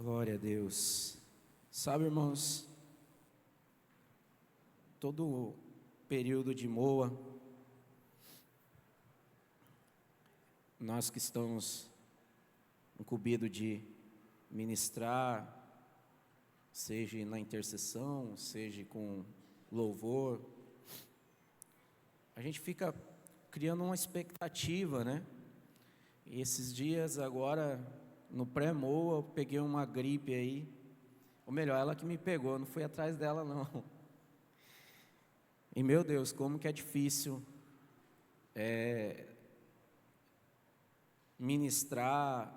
Glória a Deus. Sabe, irmãos, todo período de moa, nós que estamos incumbidos de ministrar, seja na intercessão, seja com louvor, a gente fica criando uma expectativa, né? E esses dias agora, no pré-moa, eu peguei uma gripe aí, ou melhor, ela que me pegou, não fui atrás dela não. E meu Deus, como que é difícil ministrar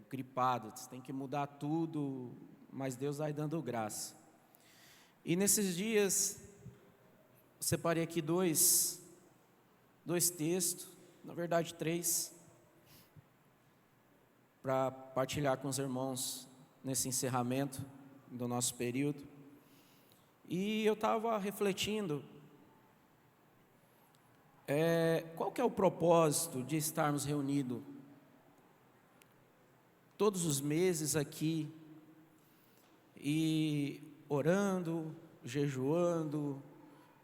gripado, você tem que mudar tudo, mas Deus vai dando graça. E nesses dias, separei aqui dois textos, na verdade 3, para partilhar com os irmãos nesse encerramento do nosso período. E eu estava refletindo, qual que é o propósito de estarmos reunidos todos os meses aqui, e orando, jejuando,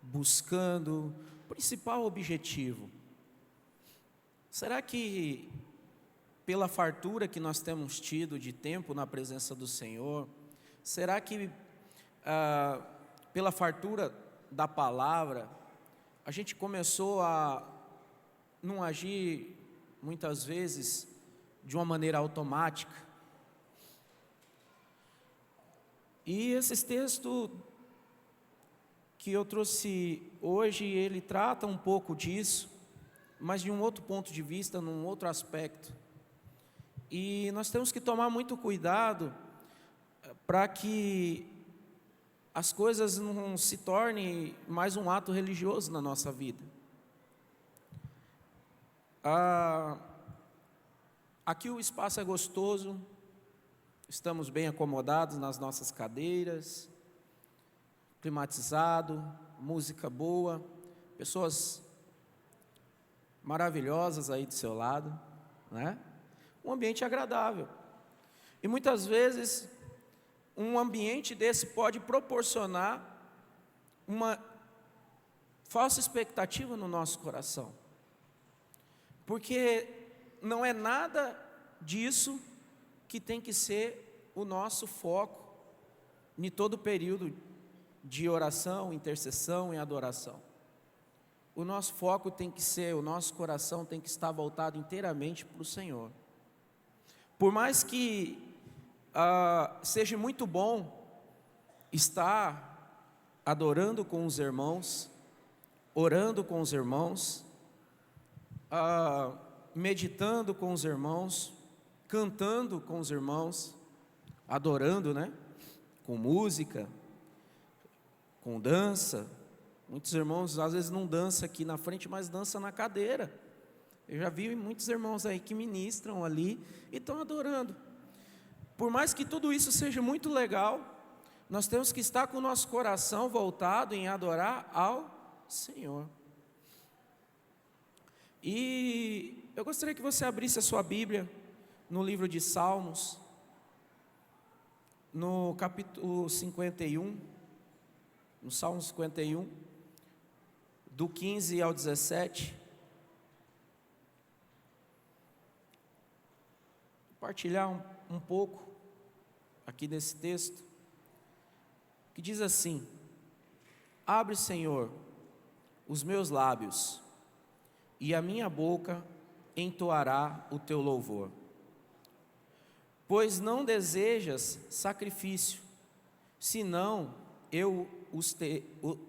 buscando, o principal objetivo. Será que pela fartura que nós temos tido de tempo na presença do Senhor, será que pela fartura da palavra, a gente começou a não agir muitas vezes de uma maneira automática? E esses textos que eu trouxe hoje, ele trata um pouco disso, mas de um outro ponto de vista, num outro aspecto. E nós temos que tomar muito cuidado para que as coisas não se tornem mais um ato religioso na nossa vida. Aqui o espaço é gostoso, estamos bem acomodados nas nossas cadeiras, climatizado, música boa, pessoas maravilhosas aí do seu lado, né? Um ambiente agradável. E muitas vezes um ambiente desse pode proporcionar uma falsa expectativa no nosso coração, porque não é nada disso que tem que ser o nosso foco em todo o período de oração, intercessão e adoração. O nosso foco tem que ser, o nosso coração tem que estar voltado inteiramente para o Senhor. Por mais que seja muito bom estar adorando com os irmãos, orando com os irmãos, meditando com os irmãos, cantando com os irmãos, adorando, né? Com música, com dança. Muitos irmãos às vezes não dançam aqui na frente, mas dançam na cadeira. Eu já vi muitos irmãos aí que ministram ali e estão adorando. Por mais que tudo isso seja muito legal, nós temos que estar com o nosso coração voltado em adorar ao Senhor. E eu gostaria que você abrisse a sua Bíblia no livro de Salmos, no capítulo 51, no Salmo 51, do 15 ao 17. Compartilhar um pouco aqui desse texto, que diz assim: abre, Senhor, os meus lábios, e a minha boca entoará o teu louvor. Pois não desejas sacrifício, senão eu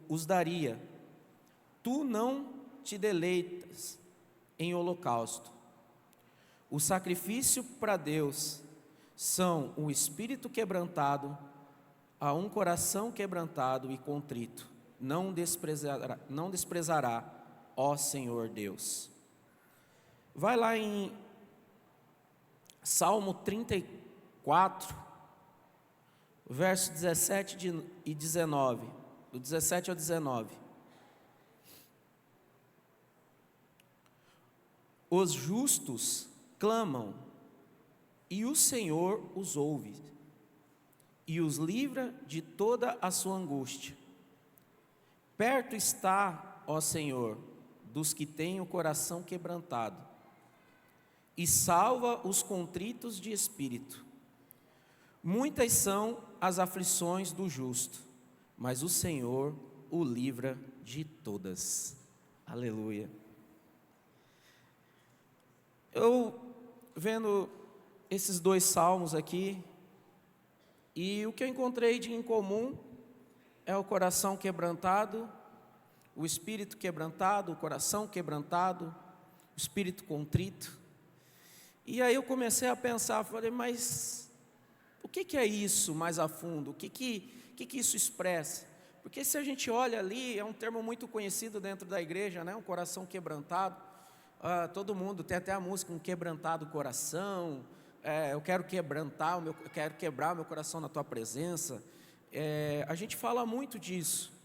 os daria. Tu não te deleitas em holocausto. O sacrifício para Deus são um espírito quebrantado, a um coração quebrantado e contrito. Não desprezará, ó Senhor Deus. Vai lá em Salmo 34, verso 17 e 19, do 17 ao 19. Os justos clamam, e o Senhor os ouve, e os livra de toda a sua angústia. Perto está, ó Senhor, dos que têm o coração quebrantado, e salva os contritos de espírito. Muitas são as aflições do justo, mas o Senhor o livra de todas. Aleluia. Eu vendo esses 2 salmos aqui, e o que eu encontrei de em comum é o coração quebrantado, o espírito quebrantado, o coração quebrantado, o espírito contrito. E aí eu comecei a pensar, falei, mas o que é isso mais a fundo? O que isso expressa? Porque se a gente olha ali, é um termo muito conhecido dentro da igreja, né? Um coração quebrantado. Todo mundo tem até a música, um quebrantado coração. Eu quero quebrar o meu coração na tua presença. A gente fala muito disso.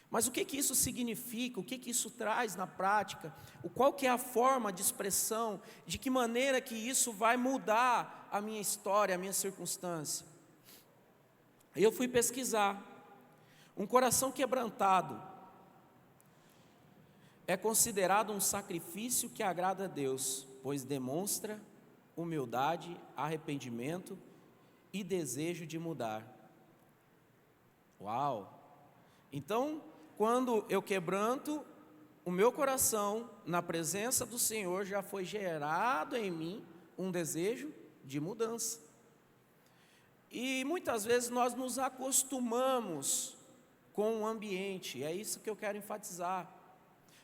Mas o que isso significa? O que isso traz na prática? Qual que é a forma de expressão? De que maneira que isso vai mudar a minha história, a minha circunstância? Eu fui pesquisar. Um coração quebrantado é considerado um sacrifício que agrada a Deus, pois demonstra humildade, arrependimento e desejo de mudar. Uau! Então, quando eu quebranto o meu coração na presença do Senhor, já foi gerado em mim um desejo de mudança. E muitas vezes nós nos acostumamos com o ambiente, é isso que eu quero enfatizar.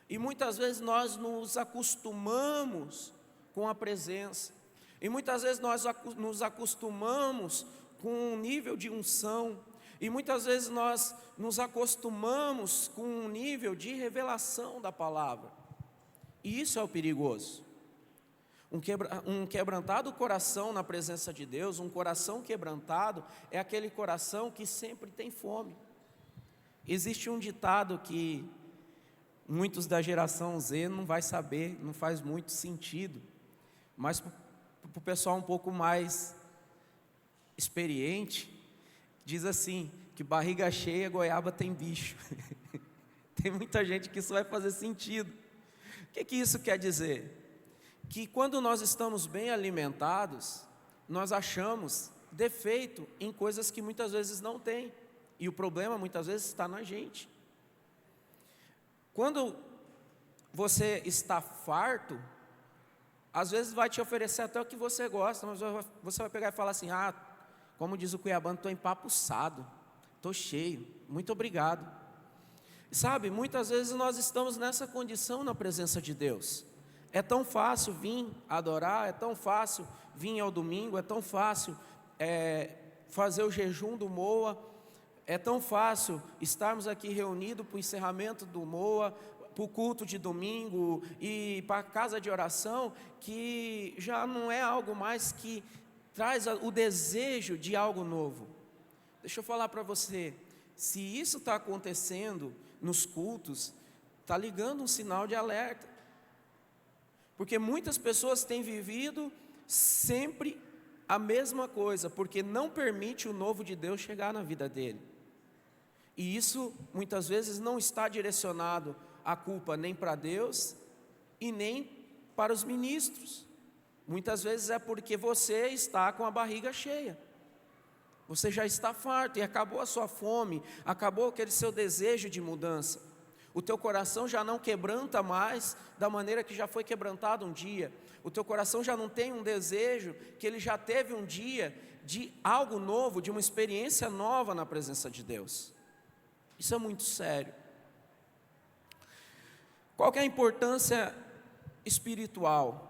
E muitas vezes nós nos acostumamos com a presença. E muitas vezes nós nos acostumamos com um nível de unção. E muitas vezes nós nos acostumamos com um nível de revelação da palavra. E isso é o perigoso. Um quebrantado coração na presença de Deus, um coração quebrantado, é aquele coração que sempre tem fome. Existe um ditado que muitos da geração Z não vai saber, não faz muito sentido, mas para o pessoal um pouco mais experiente, diz assim, que barriga cheia, goiaba tem bicho. Tem muita gente que isso vai fazer sentido. O que isso quer dizer? Que quando nós estamos bem alimentados, nós achamos defeito em coisas que muitas vezes não tem. E o problema muitas vezes está na gente. Quando você está farto, às vezes vai te oferecer até o que você gosta, mas você vai pegar e falar assim, como diz o cuiabano, estou empapuçado, estou cheio, muito obrigado. Sabe, muitas vezes nós estamos nessa condição na presença de Deus. É tão fácil vir adorar, é tão fácil vir ao domingo, é tão fácil fazer o jejum do MOA, é tão fácil estarmos aqui reunidos para o encerramento do MOA, para o culto de domingo e para a casa de oração, que já não é algo mais que traz o desejo de algo novo. Deixa eu falar para você, se isso está acontecendo nos cultos, está ligando um sinal de alerta. Porque muitas pessoas têm vivido sempre a mesma coisa, porque não permite o novo de Deus chegar na vida dele. E isso muitas vezes não está direcionado a culpa nem para Deus e nem para os ministros. Muitas vezes é porque você está com a barriga cheia. Você já está farto e acabou a sua fome, acabou aquele seu desejo de mudança. O teu coração já não quebranta mais da maneira que já foi quebrantado um dia. O teu coração já não tem um desejo que ele já teve um dia de algo novo, de uma experiência nova na presença de Deus. Isso é muito sério. Qual que é a importância espiritual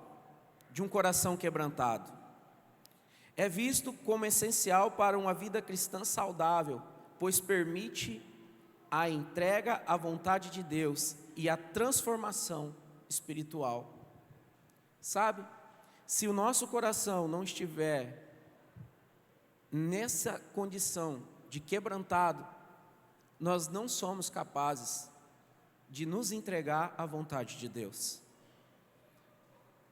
de um coração quebrantado? É visto como essencial para uma vida cristã saudável, pois permite a entrega à vontade de Deus e a transformação espiritual. Sabe, se o nosso coração não estiver nessa condição de quebrantado, nós não somos capazes de nos entregar à vontade de Deus.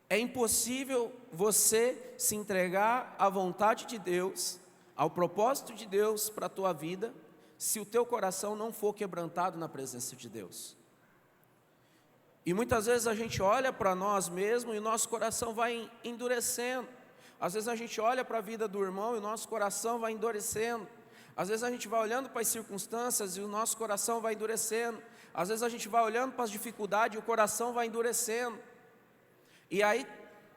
É impossível você se entregar à vontade de Deus, ao propósito de Deus para a tua vida, se o teu coração não for quebrantado na presença de Deus. E muitas vezes a gente olha para nós mesmos e o nosso coração vai endurecendo. Às vezes a gente olha para a vida do irmão e o nosso coração vai endurecendo. Às vezes a gente vai olhando para as circunstâncias e o nosso coração vai endurecendo. Às vezes a gente vai olhando para as dificuldades e o coração vai endurecendo. E aí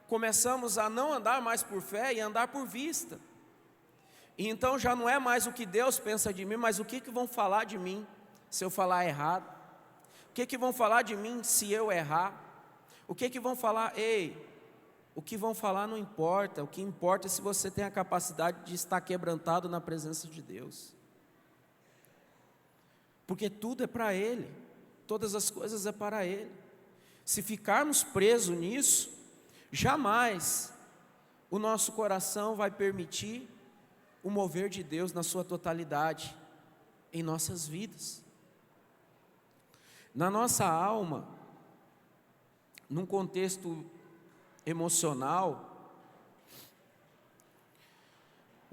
começamos a não andar mais por fé e andar por vista. E então já não é mais o que Deus pensa de mim, mas o que vão falar de mim se eu falar errado. O que vão falar de mim se eu errar? O que vão falar? O que vão falar não importa. O que importa é se você tem a capacidade de estar quebrantado na presença de Deus. Porque tudo é para Ele. Todas as coisas é para Ele. Se ficarmos presos nisso, jamais o nosso coração vai permitir o mover de Deus na sua totalidade em nossas vidas. Na nossa alma, num contexto emocional,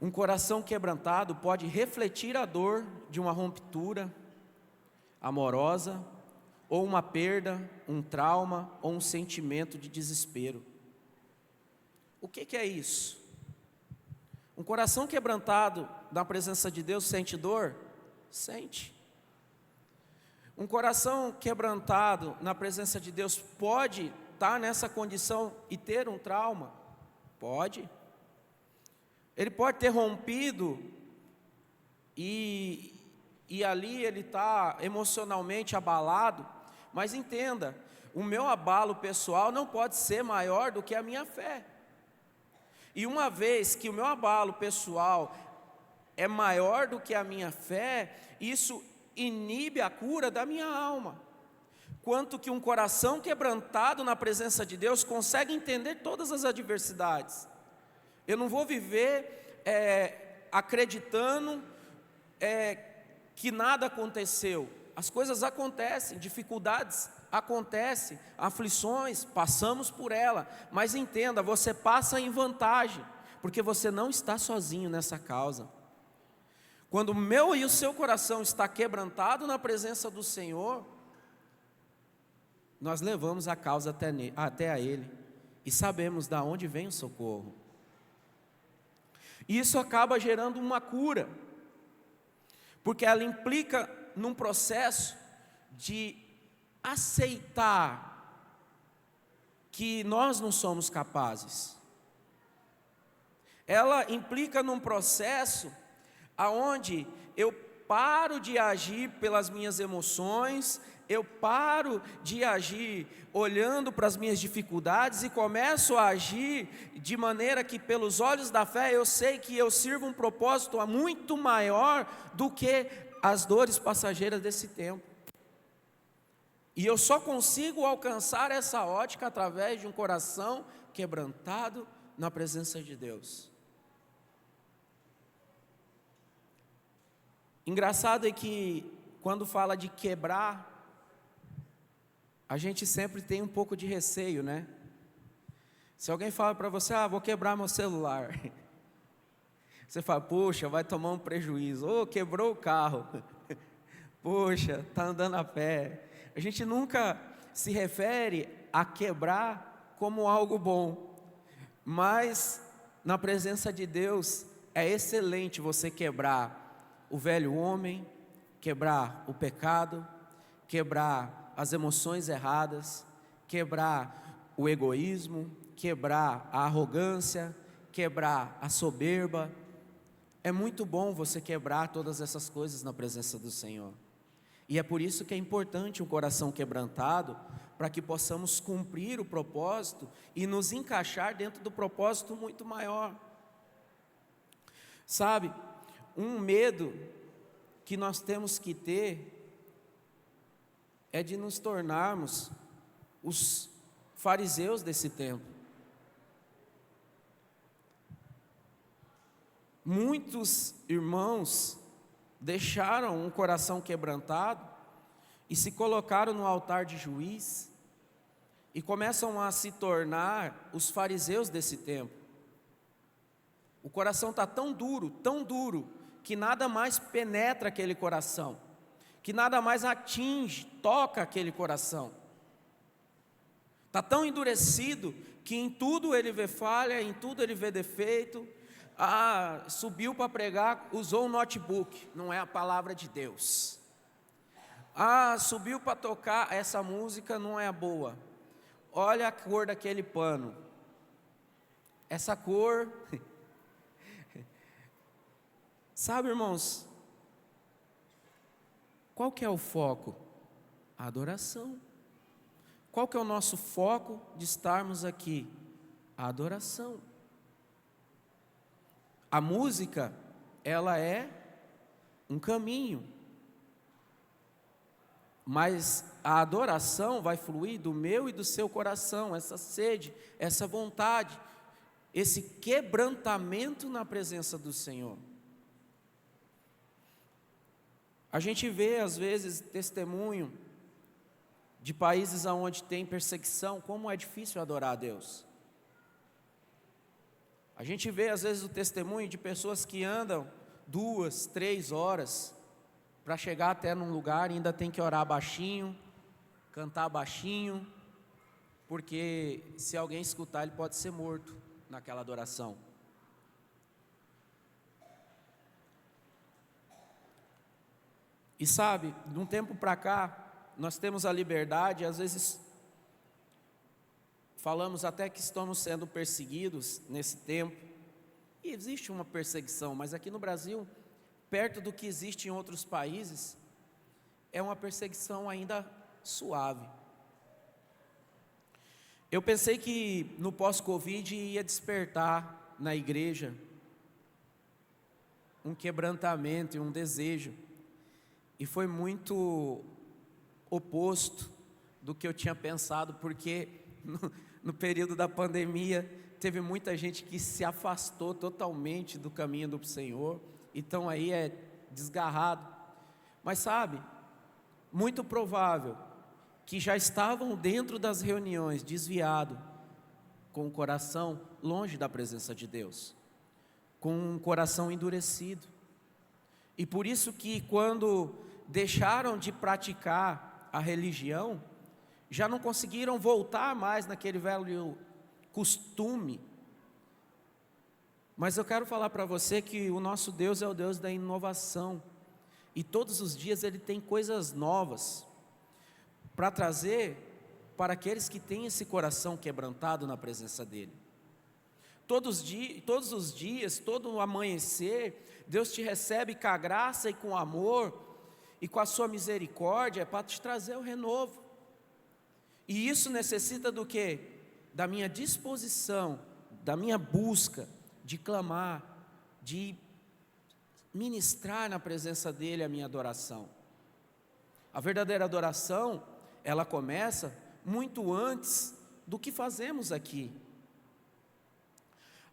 um coração quebrantado pode refletir a dor de uma ruptura amorosa, ou uma perda, um trauma, ou um sentimento de desespero. O que é isso? Um coração quebrantado na presença de Deus sente dor? Sente. Um coração quebrantado na presença de Deus pode estar nessa condição e ter um trauma? Pode. Ele pode ter rompido e ali ele está emocionalmente abalado, mas entenda, o meu abalo pessoal não pode ser maior do que a minha fé. E uma vez que o meu abalo pessoal é maior do que a minha fé, isso inibe a cura da minha alma. Quanto que um coração quebrantado na presença de Deus consegue entender todas as adversidades. Eu não vou viver acreditando que nada aconteceu. As coisas acontecem, dificuldades acontecem, aflições, passamos por ela, mas entenda, você passa em vantagem, porque você não está sozinho nessa causa. Quando o meu e o seu coração está quebrantado na presença do Senhor, nós levamos a causa até a Ele, e sabemos de onde vem o socorro. E isso acaba gerando uma cura, porque ela implica num processo de aceitar que nós não somos capazes. Ela implica num processo aonde eu paro de agir pelas minhas emoções, eu paro de agir olhando para as minhas dificuldades e começo a agir de maneira que pelos olhos da fé eu sei que eu sirvo um propósito muito maior do que as dores passageiras desse tempo. E eu só consigo alcançar essa ótica através de um coração quebrantado na presença de Deus. Engraçado é que quando fala de quebrar, a gente sempre tem um pouco de receio, né? Se alguém fala para você, vou quebrar meu celular, você fala, poxa, vai tomar um prejuízo, quebrou o carro, poxa, está andando a pé. A gente nunca se refere a quebrar como algo bom, mas na presença de Deus é excelente você quebrar o velho homem, quebrar o pecado, quebrar as emoções erradas, quebrar o egoísmo, quebrar a arrogância, quebrar a soberba. É muito bom você quebrar todas essas coisas na presença do Senhor. E é por isso que é importante um coração quebrantado, para que possamos cumprir o propósito e nos encaixar dentro do propósito muito maior. Sabe, um medo que nós temos que ter é de nos tornarmos os fariseus desse tempo. Muitos irmãos deixaram um coração quebrantado e se colocaram no altar de juiz, e começam a se tornar os fariseus desse tempo. O coração está tão duro, que nada mais penetra aquele coração, que nada mais atinge, toca aquele coração. Está tão endurecido que em tudo ele vê falha, em tudo ele vê defeito. Subiu para pregar, usou um notebook, não é a palavra de Deus. Subiu para tocar, essa música não é boa. Olha a cor daquele pano. Essa cor... Sabe, irmãos, qual que é o foco? A adoração. Qual que é o nosso foco de estarmos aqui? A adoração. A música, ela é um caminho, mas a adoração vai fluir do meu e do seu coração, essa sede, essa vontade, esse quebrantamento na presença do Senhor. A gente vê, às vezes, testemunho de países onde tem perseguição, como é difícil adorar a Deus. A gente vê, às vezes, o testemunho de pessoas que andam 2, 3 horas para chegar até num lugar e ainda tem que orar baixinho, cantar baixinho, porque se alguém escutar, ele pode ser morto naquela adoração. E sabe, de um tempo para cá, nós temos a liberdade, às vezes falamos até que estamos sendo perseguidos nesse tempo, e existe uma perseguição, mas aqui no Brasil, perto do que existe em outros países, é uma perseguição ainda suave. Eu pensei que no pós-Covid ia despertar na igreja um quebrantamento e um desejo, e foi muito oposto do que eu tinha pensado, porque no período da pandemia teve muita gente que se afastou totalmente do caminho do Senhor, então aí é desgarrado. Mas sabe, muito provável que já estavam dentro das reuniões desviados, com o coração longe da presença de Deus, com um coração endurecido. E por isso que quando deixaram de praticar a religião, já não conseguiram voltar mais naquele velho costume. Mas eu quero falar para você que o nosso Deus é o Deus da inovação, e todos os dias Ele tem coisas novas para trazer para aqueles que têm esse coração quebrantado na presença dEle. Todos os dias, todo o amanhecer, Deus te recebe com a graça e com o amor, e com a sua misericórdia, para te trazer o renovo. E isso necessita do quê? Da minha disposição, da minha busca, de clamar, de ministrar na presença dEle a minha adoração. A verdadeira adoração, ela começa muito antes do que fazemos aqui.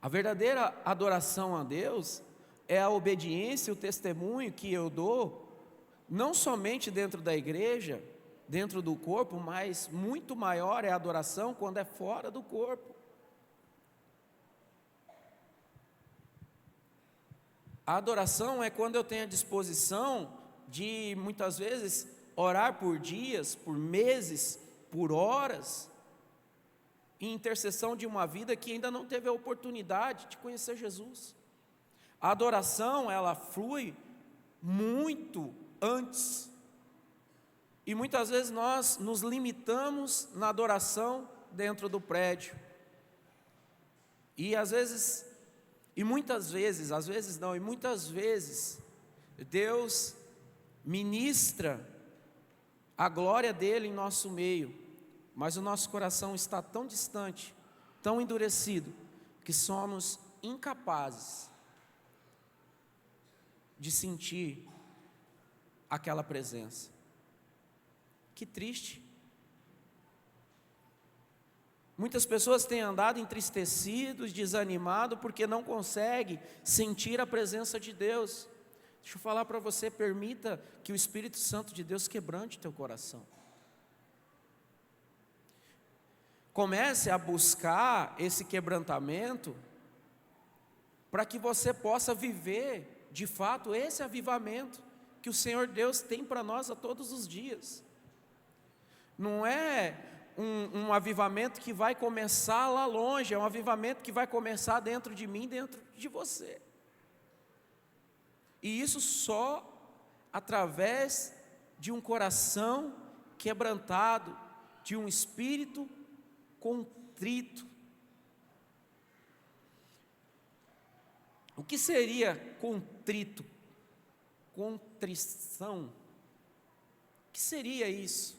A verdadeira adoração a Deus é a obediência e o testemunho que eu dou, não somente dentro da igreja, dentro do corpo, mas muito maior é a adoração quando é fora do corpo. A adoração é quando eu tenho a disposição de, muitas vezes, orar por dias, por meses, por horas, em intercessão de uma vida que ainda não teve a oportunidade de conhecer Jesus. A adoração, ela flui muito antes, e muitas vezes nós nos limitamos na adoração dentro do prédio, e muitas vezes, Deus ministra a glória dEle em nosso meio, mas o nosso coração está tão distante, tão endurecido, que somos incapazes de sentir aquela presença. Que triste. Muitas pessoas têm andado entristecidos, desanimados, porque não conseguem sentir a presença de Deus. Deixa eu falar para você, permita que o Espírito Santo de Deus quebrante teu coração. Comece a buscar esse quebrantamento para que você possa viver, de fato, esse avivamento que o Senhor Deus tem para nós a todos os dias. Não é um avivamento que vai começar lá longe, é um avivamento que vai começar dentro de mim, dentro de você. E isso só através de um coração quebrantado, de um espírito contrito. O que seria contrito? Contrição. O que seria isso?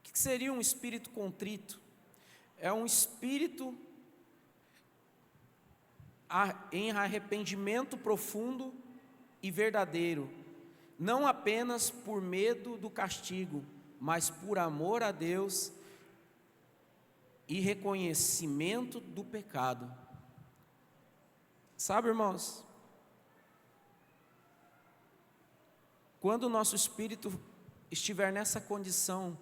O que seria um espírito contrito? É um espírito em arrependimento profundo e verdadeiro, não apenas por medo do castigo, mas por amor a Deus e reconhecimento do pecado. Sabe, irmãos, quando o nosso espírito estiver nessa condição,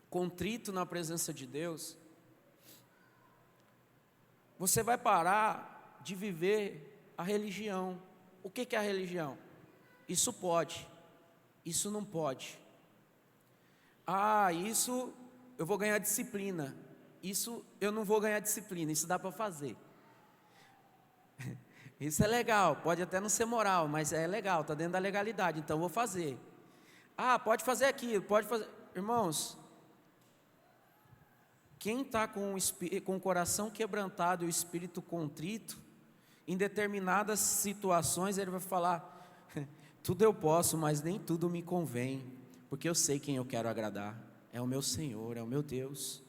contrito na presença de Deus, você vai parar de viver a religião. O que é a religião? Isso pode, isso não pode. Isso eu vou ganhar disciplina, isso eu não vou ganhar disciplina, isso dá para fazer. Isso é legal, pode até não ser moral, mas é legal, está dentro da legalidade, então eu vou fazer. Pode fazer aquilo, pode fazer. Irmãos, quem está com o coração quebrantado e o espírito contrito, em determinadas situações ele vai falar: tudo eu posso, mas nem tudo me convém, porque eu sei quem eu quero agradar, é o meu Senhor, é o meu Deus.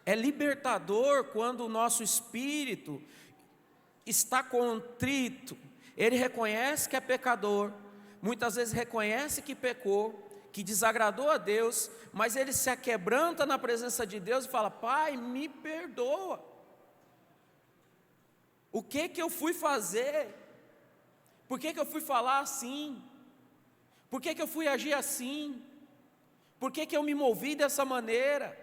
É libertador quando o nosso espírito está contrito, ele reconhece que é pecador, muitas vezes reconhece que pecou, que desagradou a Deus, mas ele se aquebranta na presença de Deus e fala: Pai, me perdoa. O que eu fui fazer? Por que eu fui falar assim? Por que eu fui agir assim? Por que eu me movi dessa maneira?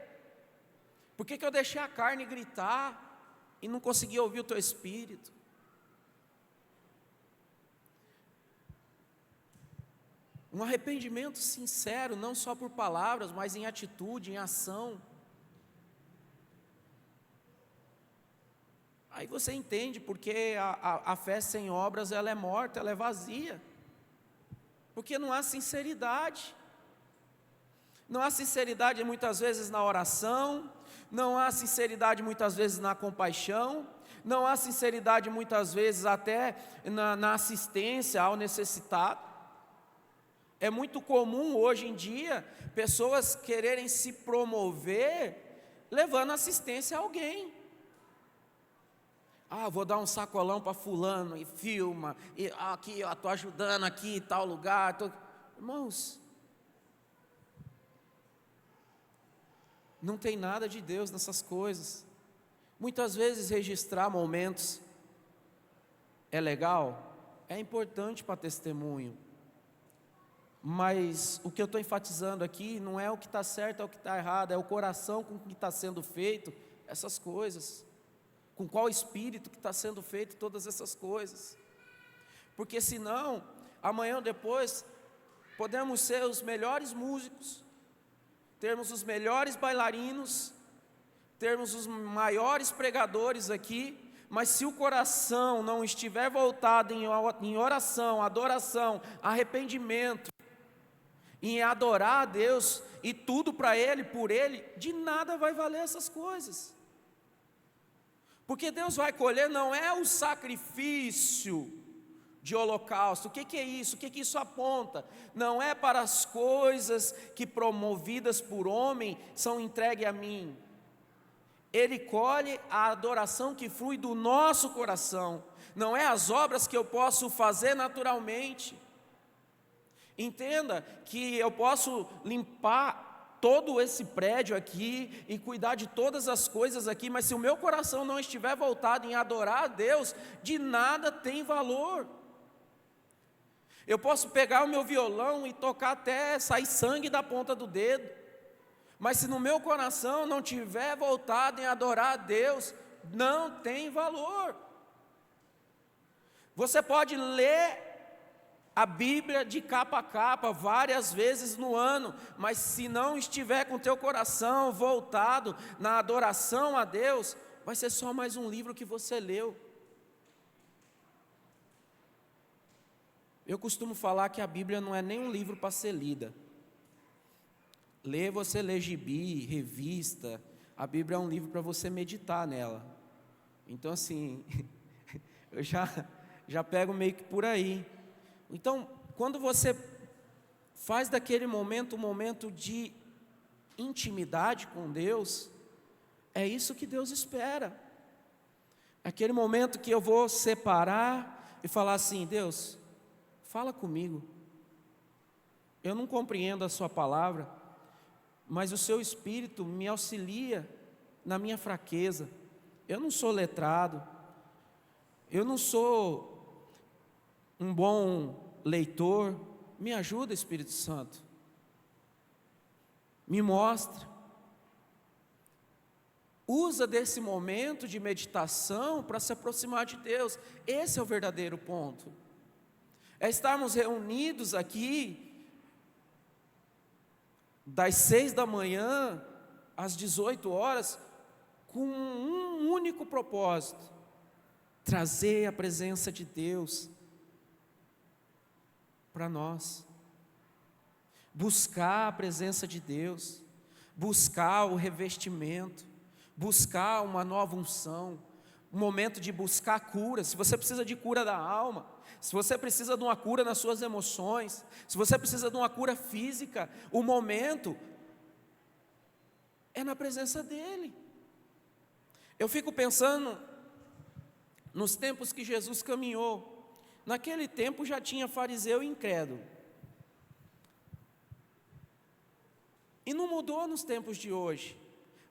Por que eu deixei a carne gritar e não consegui ouvir o teu espírito? Um arrependimento sincero, não só por palavras, mas em atitude, em ação. Aí você entende porque a fé sem obras ela é morta, ela é vazia. Porque não há sinceridade. Não há sinceridade muitas vezes na oração, não há sinceridade muitas vezes na compaixão, não há sinceridade muitas vezes até na assistência ao necessitado. É muito comum hoje em dia pessoas quererem se promover levando assistência a alguém. Vou dar um sacolão para fulano e filma, e aqui, estou ajudando aqui em tal lugar. Irmãos, não tem nada de Deus nessas coisas. Muitas vezes registrar momentos é legal, é importante para testemunho, mas o que eu estou enfatizando aqui não é o que está certo, é o que está errado, é o coração com que está sendo feito essas coisas, com qual espírito que está sendo feito todas essas coisas, porque senão, amanhã ou depois, podemos ser os melhores músicos, termos os melhores bailarinos, termos os maiores pregadores aqui, mas se o coração não estiver voltado em oração, adoração, arrependimento, em adorar a Deus e tudo para Ele, por Ele, de nada vai valer essas coisas. Porque Deus vai colher não é o sacrifício de holocausto. O que é isso? O que isso aponta? Não é para as coisas que promovidas por homem são entregues a mim. Ele colhe a adoração que flui do nosso coração. Não é as obras que eu posso fazer naturalmente. Entenda que eu posso limpar todo esse prédio aqui e cuidar de todas as coisas aqui, mas se o meu coração não estiver voltado em adorar a Deus, de nada tem valor. Eu posso pegar o meu violão e tocar até sair sangue da ponta do dedo, Mas se no meu coração não tiver voltado em adorar a Deus, não tem valor. Você pode ler a Bíblia de capa a capa várias vezes no ano, mas se não estiver com o teu coração voltado na adoração a Deus, vai ser só mais um livro que você leu. Eu costumo falar que a Bíblia não é nem um livro para ser lida. Você lê gibi, revista, a Bíblia é um livro para você meditar nela. Então assim, eu já pego meio que por aí. Então, quando você faz daquele momento um momento de intimidade com Deus, é isso que Deus espera. Aquele momento que eu vou separar e falar assim: Deus, fala comigo. Eu não compreendo a sua palavra, mas o seu Espírito me auxilia na minha fraqueza. Eu não sou letrado, eu não sou um bom leitor. Me ajuda, Espírito Santo, me mostra. Usa desse momento de meditação para se aproximar de Deus. Esse é o verdadeiro ponto. É estarmos reunidos aqui das 6 da manhã às 18 horas com um único propósito: trazer a presença de Deus para nós, buscar a presença de Deus, buscar o revestimento, buscar uma nova unção, um momento de buscar cura. Se você precisa de cura da alma, se você precisa de uma cura nas suas emoções, se você precisa de uma cura física, o momento é na presença dEle. Eu fico pensando nos tempos que Jesus caminhou. Naquele tempo já tinha fariseu e incrédulo. E não mudou nos tempos de hoje.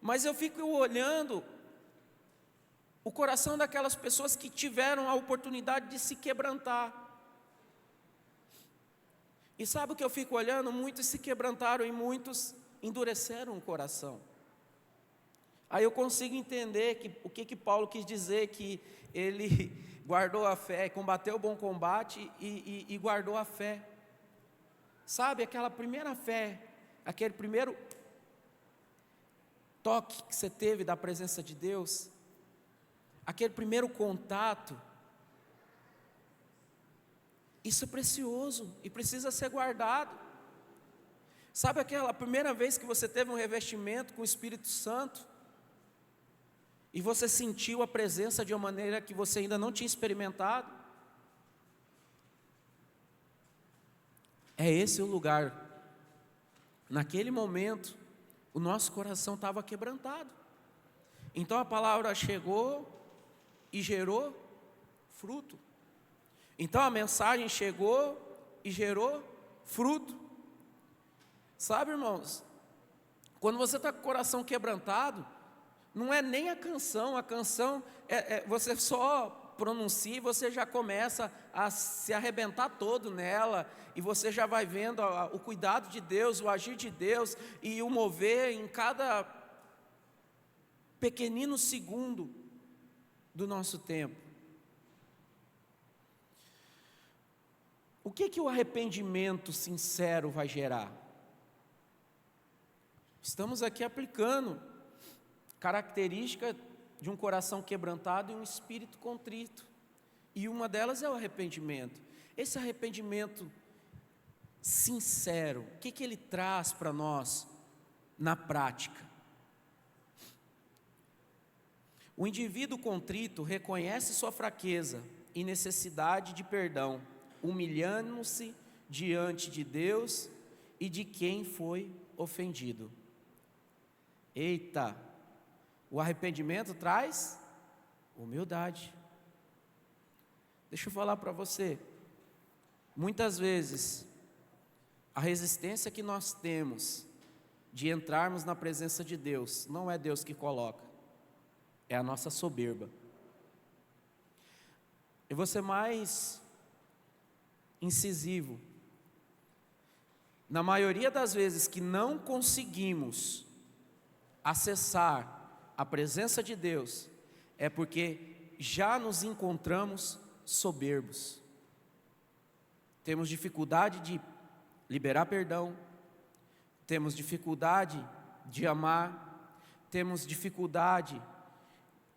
Mas eu fico olhando o coração daquelas pessoas que tiveram a oportunidade de se quebrantar. E sabe o que eu fico olhando? Muitos se quebrantaram e muitos endureceram o coração. Aí eu consigo entender o que Paulo quis dizer, que ele guardou a fé, combateu o bom combate e guardou a fé. Sabe, aquela primeira fé, aquele primeiro toque que você teve da presença de Deus, aquele primeiro contato, isso é precioso e precisa ser guardado. Sabe aquela primeira vez que você teve um revestimento com o Espírito Santo, e você sentiu a presença de uma maneira que você ainda não tinha experimentado? É esse o lugar. Naquele momento, o nosso coração estava quebrantado. Então a palavra chegou e gerou fruto. Então a mensagem chegou e gerou fruto. Sabe, irmãos, quando você está com o coração quebrantado, não é nem a canção você só pronuncia e você já começa a se arrebentar todo nela, e você já vai vendo o cuidado de Deus, o agir de Deus, e o mover em cada pequenino segundo do nosso tempo. O que o arrependimento sincero vai gerar? Estamos aqui aplicando característica de um coração quebrantado e um espírito contrito. E uma delas é o arrependimento. Esse arrependimento sincero, o que ele traz para nós na prática? O indivíduo contrito reconhece sua fraqueza e necessidade de perdão, humilhando-se diante de Deus e de quem foi ofendido. Eita! O arrependimento traz humildade. Deixa eu falar para você, muitas vezes, a resistência que nós temos de entrarmos na presença de Deus, não é Deus que coloca, é a nossa soberba. Eu vou ser mais incisivo. Na maioria das vezes que não conseguimos acessar a presença de Deus, é porque já nos encontramos soberbos. Temos dificuldade de liberar perdão, temos dificuldade de amar, temos dificuldade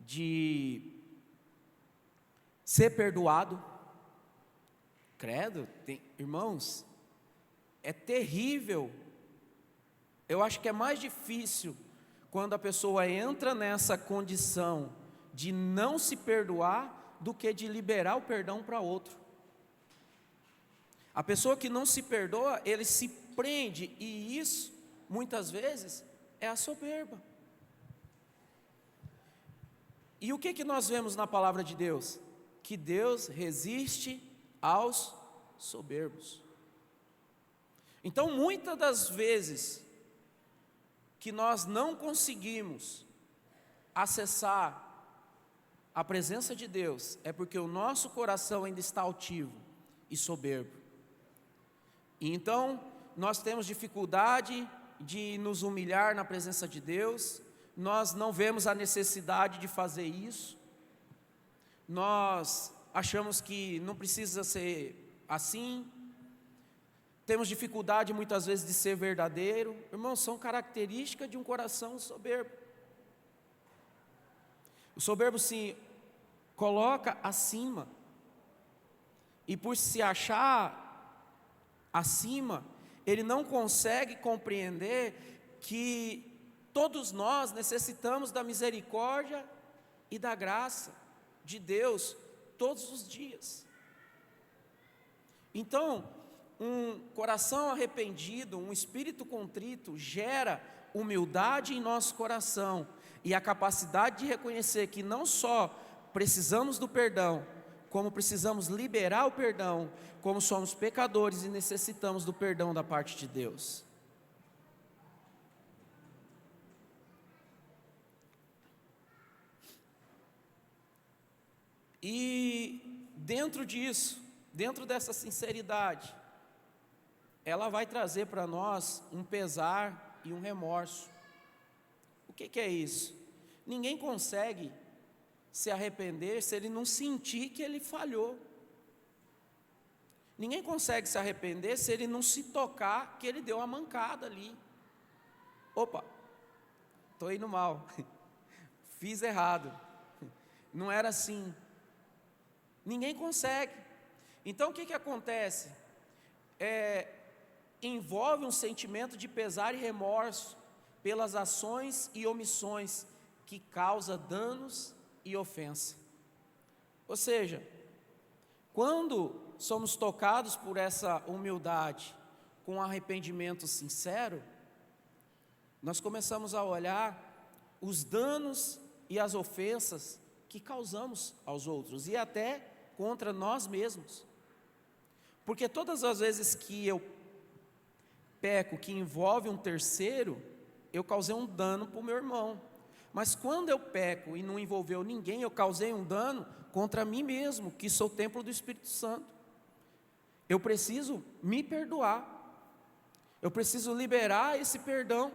de ser perdoado. Credo, irmãos, é terrível. Eu acho que é mais difícil quando a pessoa entra nessa condição de não se perdoar do que de liberar o perdão para outro. A pessoa que não se perdoa, ele se prende, e isso, muitas vezes, é a soberba. E o que nós vemos na palavra de Deus? Que Deus resiste aos soberbos. Então, muitas das vezes que nós não conseguimos acessar a presença de Deus, é porque o nosso coração ainda está altivo e soberbo. E então, nós temos dificuldade de nos humilhar na presença de Deus, nós não vemos a necessidade de fazer isso, nós achamos que não precisa ser assim, temos dificuldade muitas vezes de ser verdadeiro. Irmãos, são características de um coração soberbo. O soberbo se coloca acima, e por se achar acima, ele não consegue compreender que todos nós necessitamos da misericórdia e da graça de Deus todos os dias. Então, um coração arrependido, um espírito contrito, gera humildade em nosso coração e a capacidade de reconhecer que não só precisamos do perdão, como precisamos liberar o perdão, como somos pecadores e necessitamos do perdão da parte de Deus. E dentro disso, dentro dessa sinceridade, ela vai trazer para nós um pesar e um remorso. O que é isso? Ninguém consegue se arrepender se ele não sentir que ele falhou. Ninguém consegue se arrepender se ele não se tocar que ele deu uma mancada ali. Opa, estou indo mal, fiz errado, não era assim. Ninguém consegue. Então o que acontece? Envolve um sentimento de pesar e remorso pelas ações e omissões que causa danos e ofensa. Ou seja, quando somos tocados por essa humildade, com arrependimento sincero, nós começamos a olhar os danos e as ofensas que causamos aos outros e até contra nós mesmos. Porque todas as vezes que eu peco que envolve um terceiro, eu causei um dano para o meu irmão. Mas quando eu peco e não envolveu ninguém, eu causei um dano contra mim mesmo, que sou o templo do Espírito Santo. Eu preciso me perdoar, eu preciso liberar esse perdão.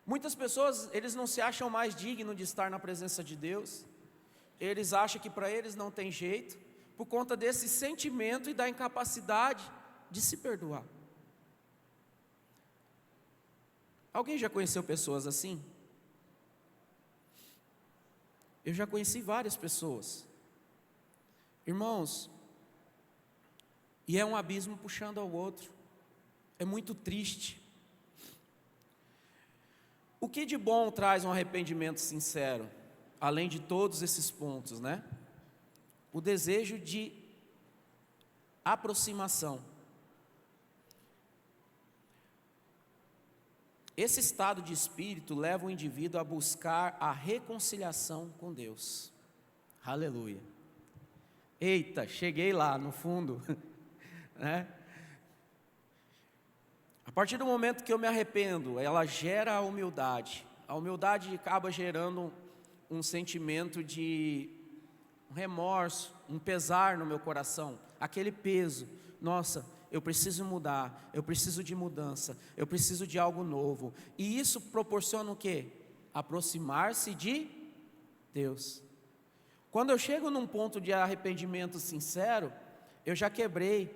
Muitas pessoas, eles não se acham mais dignos de estar na presença de Deus, eles acham que para eles não tem jeito, por conta desse sentimento e da incapacidade de se perdoar. Alguém já conheceu pessoas assim? Eu já conheci várias pessoas. Irmãos, e é um abismo puxando ao outro. É muito triste. O que de bom traz um arrependimento sincero? Além de todos esses pontos, né? O desejo de aproximação. Esse estado de espírito leva o indivíduo a buscar a reconciliação com Deus. Aleluia. Eita, cheguei lá no fundo, né? A partir do momento que eu me arrependo, ela gera a humildade. A humildade acaba gerando um sentimento de remorso, um pesar no meu coração. Aquele peso, nossa, eu preciso mudar, eu preciso de mudança, eu preciso de algo novo. E isso proporciona o quê? Aproximar-se de Deus. Quando eu chego num ponto de arrependimento sincero, eu já quebrei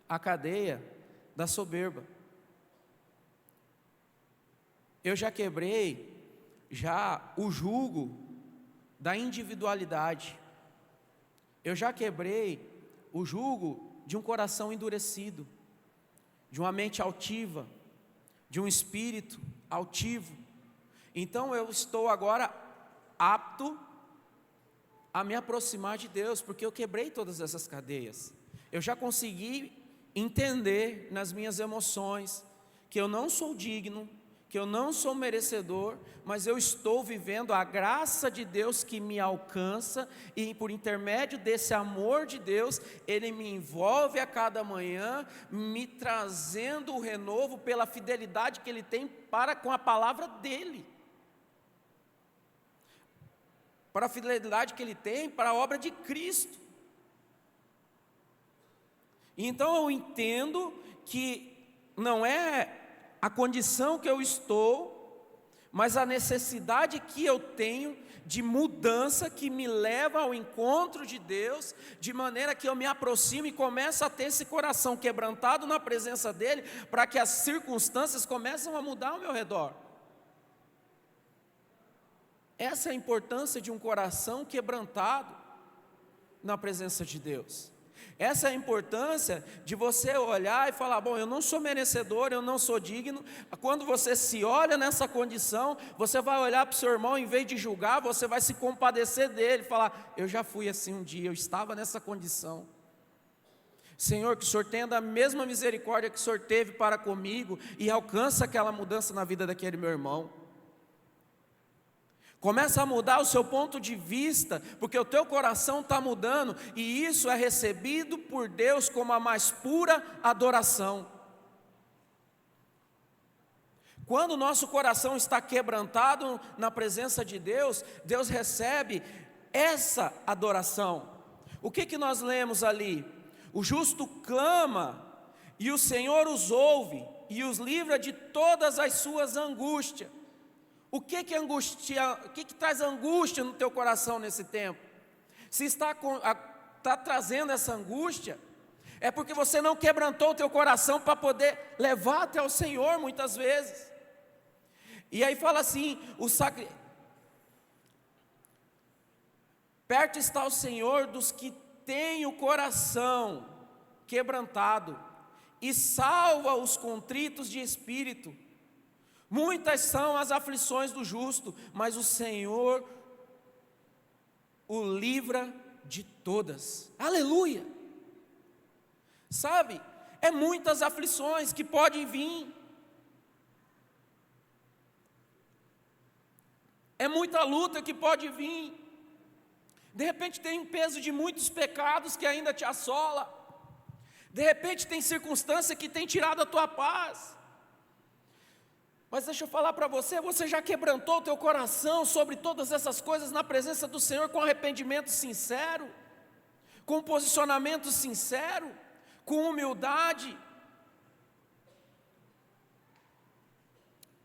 a cadeia da soberba. Eu já quebrei o jugo da individualidade. Eu já quebrei o jugo de um coração endurecido, de uma mente altiva, de um espírito altivo. Então eu estou agora apto a me aproximar de Deus, porque eu quebrei todas essas cadeias. Eu já consegui entender nas minhas emoções que eu não sou digno, que eu não sou merecedor, mas eu estou vivendo a graça de Deus que me alcança, e por intermédio desse amor de Deus, Ele me envolve a cada manhã, me trazendo o renovo pela fidelidade que Ele tem para com a palavra dEle, para a fidelidade que Ele tem para a obra de Cristo. Então eu entendo que não é a condição que eu estou, mas a necessidade que eu tenho de mudança que me leva ao encontro de Deus, de maneira que eu me aproximo e começo a ter esse coração quebrantado na presença dEle, para que as circunstâncias comecem a mudar ao meu redor. Essa é a importância de um coração quebrantado na presença de Deus. Essa é a importância de você olhar e falar: bom, eu não sou merecedor, eu não sou digno. Quando você se olha nessa condição, você vai olhar para o seu irmão, em vez de julgar, você vai se compadecer dele, falar: eu já fui assim um dia, eu estava nessa condição. Senhor, que o Senhor tenha a mesma misericórdia que o Senhor teve para comigo, e alcança aquela mudança na vida daquele meu irmão. Começa a mudar o seu ponto de vista, porque o teu coração está mudando, e isso é recebido por Deus como a mais pura adoração. Quando o nosso coração está quebrantado na presença de Deus, Deus recebe essa adoração. O que nós lemos ali? O justo clama, e o Senhor os ouve, e os livra de todas as suas angústias. O que traz angústia no teu coração nesse tempo? Se está trazendo essa angústia, é porque você não quebrantou o teu coração para poder levar até o Senhor muitas vezes. E aí fala assim, perto está o Senhor dos que têm o coração quebrantado, e salva os contritos de espírito. Muitas são as aflições do justo, mas o Senhor o livra de todas. Aleluia! Sabe, é muitas aflições que podem vir. É muita luta que pode vir. De repente tem um peso de muitos pecados que ainda te assola. De repente tem circunstância que tem tirado a tua paz. Mas deixa eu falar para você, você já quebrantou o teu coração sobre todas essas coisas na presença do Senhor, com arrependimento sincero, com posicionamento sincero, com humildade,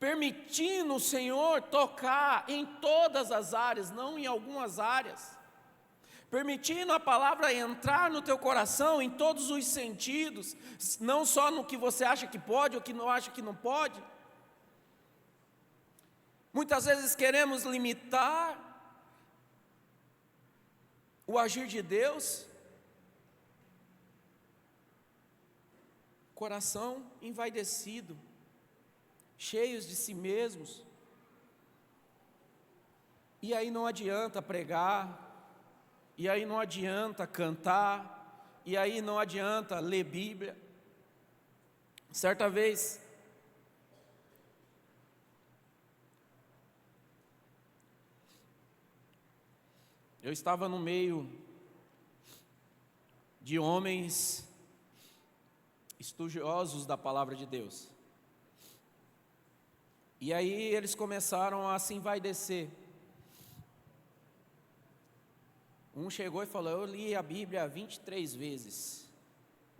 permitindo o Senhor tocar em todas as áreas, não em algumas áreas, permitindo a palavra entrar no teu coração em todos os sentidos, não só no que você acha que pode ou que não acha que não pode. Muitas vezes queremos limitar o agir de Deus, coração envaidecido, cheios de si mesmos, e aí não adianta pregar, e aí não adianta cantar, e aí não adianta ler Bíblia. Certa vez, eu estava no meio de homens estudiosos da palavra de Deus. E aí eles começaram a se envaidecer. Um chegou e falou: eu li a Bíblia 23 vezes.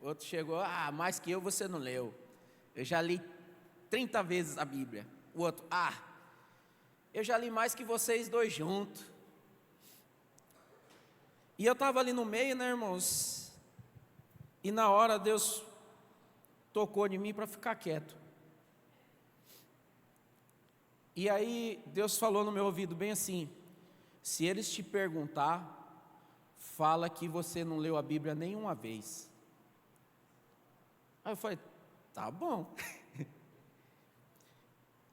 O outro chegou, mais que eu você não leu. Eu já li 30 vezes a Bíblia. O outro, eu já li mais que vocês dois juntos. E eu estava ali no meio, né, irmãos? E na hora Deus tocou de mim para ficar quieto. E aí Deus falou no meu ouvido bem assim: se eles te perguntar, fala que você não leu a Bíblia nenhuma vez. Aí eu falei, tá bom.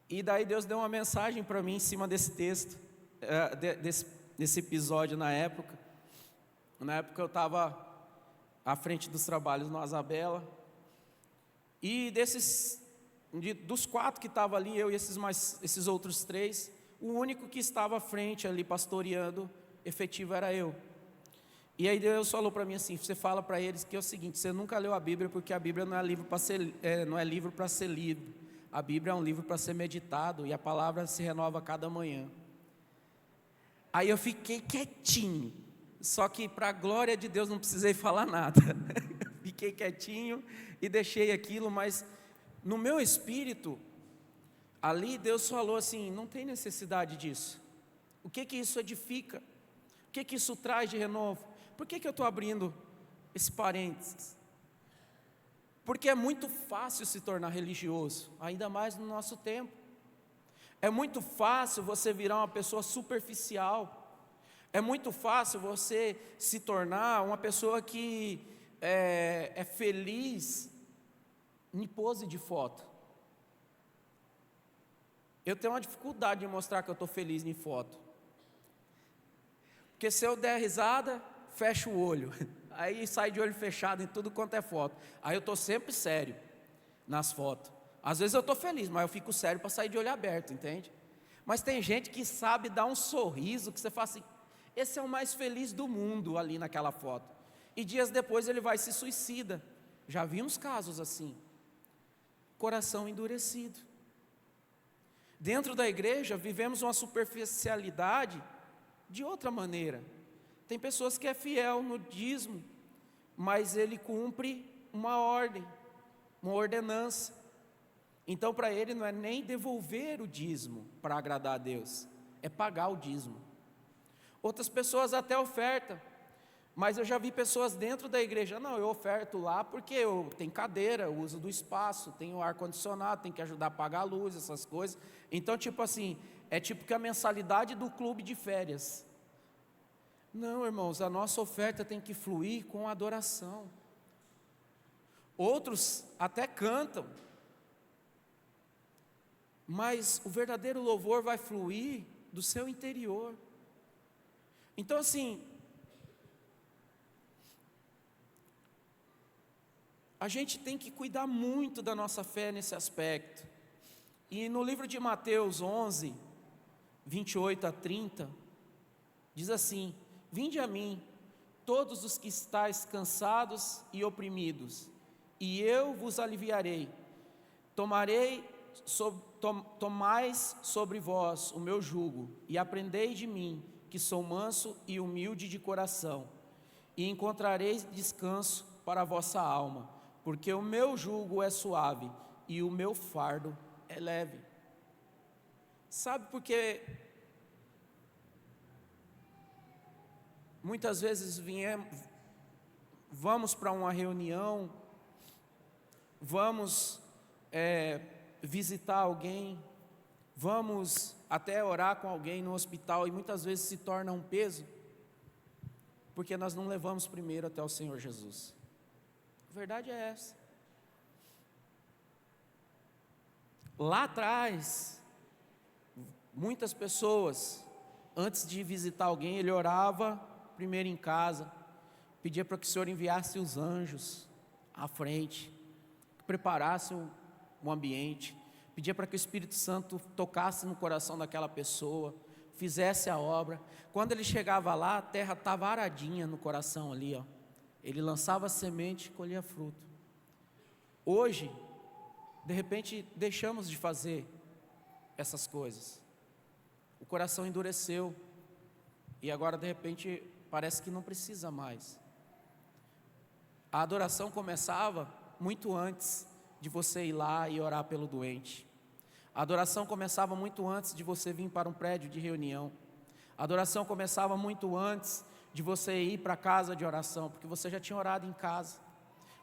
E daí Deus deu uma mensagem para mim em cima desse texto, desse episódio na época. Na época eu estava à frente dos trabalhos no Asabela. E dos 4 que estavam ali, eu e esses outros 3, o único que estava à frente ali pastoreando efetivo era eu. E aí Deus falou para mim assim: você fala para eles que é o seguinte, você nunca leu a Bíblia, porque a Bíblia não é livro para ser lido. A Bíblia é um livro para ser meditado, e a palavra se renova a cada manhã. Aí eu fiquei quietinho, só que para a glória de Deus não precisei falar nada. Fiquei quietinho e deixei aquilo, mas no meu espírito, ali Deus falou assim: não tem necessidade disso. O que isso edifica? O que isso traz de renovo? Por que eu estou abrindo esse parênteses? Porque é muito fácil se tornar religioso, ainda mais no nosso tempo. É muito fácil você virar uma pessoa superficial. É muito fácil você se tornar uma pessoa que é feliz em pose de foto. Eu tenho uma dificuldade de mostrar que eu estou feliz em foto. Porque se eu der risada, fecho o olho. Aí sai de olho fechado em tudo quanto é foto. Aí eu estou sempre sério nas fotos. Às vezes eu estou feliz, mas eu fico sério para sair de olho aberto, entende? Mas tem gente que sabe dar um sorriso, que você fala assim, esse é o mais feliz do mundo ali naquela foto. E dias depois ele vai e se suicida. Já vi uns casos assim. Coração endurecido. Dentro da igreja vivemos uma superficialidade de outra maneira. Tem pessoas que é fiel no dízimo, mas ele cumpre uma ordem, uma ordenança. Então para ele não é nem devolver o dízimo para agradar a Deus, é pagar o dízimo. Outras pessoas até ofertam, mas eu já vi pessoas dentro da igreja, não, eu oferto lá porque eu tenho cadeira, eu uso do espaço, tenho ar-condicionado, tenho que ajudar a pagar a luz, essas coisas. Então tipo assim, é tipo que a mensalidade do clube de férias. Não, irmãos, a nossa oferta tem que fluir com adoração. Outros até cantam, mas o verdadeiro louvor vai fluir do seu interior. Então assim, a gente tem que cuidar muito da nossa fé nesse aspecto. E no livro de Mateus 11, 28 a 30, diz assim: vinde a mim, todos os que estáis cansados e oprimidos, e eu vos aliviarei. Tomais sobre vós o meu jugo, e aprendei de mim, que sou manso e humilde de coração, e encontrareis descanso para a vossa alma, porque o meu jugo é suave, e o meu fardo é leve. Sabe por que muitas vezes vamos para uma reunião, vamos visitar alguém, vamos até orar com alguém no hospital, e muitas vezes se torna um peso, porque nós não levamos primeiro até o Senhor Jesus. A verdade é essa. Lá atrás, muitas pessoas, antes de visitar alguém, ele orava primeiro em casa, pedia para que o Senhor enviasse os anjos à frente, que preparasse o ambiente, pedia para que o Espírito Santo tocasse no coração daquela pessoa, fizesse a obra. Quando ele chegava lá, a terra estava aradinha no coração ali, ó. Ele lançava a semente e colhia fruto. Hoje, de repente, deixamos de fazer essas coisas. O coração endureceu, e agora de repente parece que não precisa mais. A adoração começava muito antes de você ir lá e orar pelo doente. A adoração começava muito antes de você vir para um prédio de reunião. A adoração começava muito antes de você ir para a casa de oração, porque você já tinha orado em casa.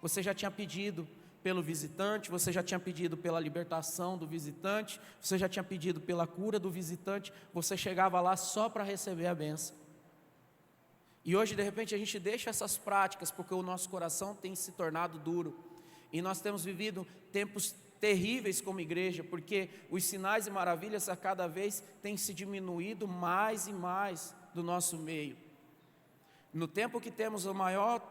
Você já tinha pedido pelo visitante, você já tinha pedido pela libertação do visitante, você já tinha pedido pela cura do visitante, você chegava lá só para receber a bênção. E hoje, de repente, a gente deixa essas práticas, porque o nosso coração tem se tornado duro. E nós temos vivido tempos terríveis como igreja, porque os sinais e maravilhas a cada vez têm se diminuído mais e mais do nosso meio. No tempo que temos o maior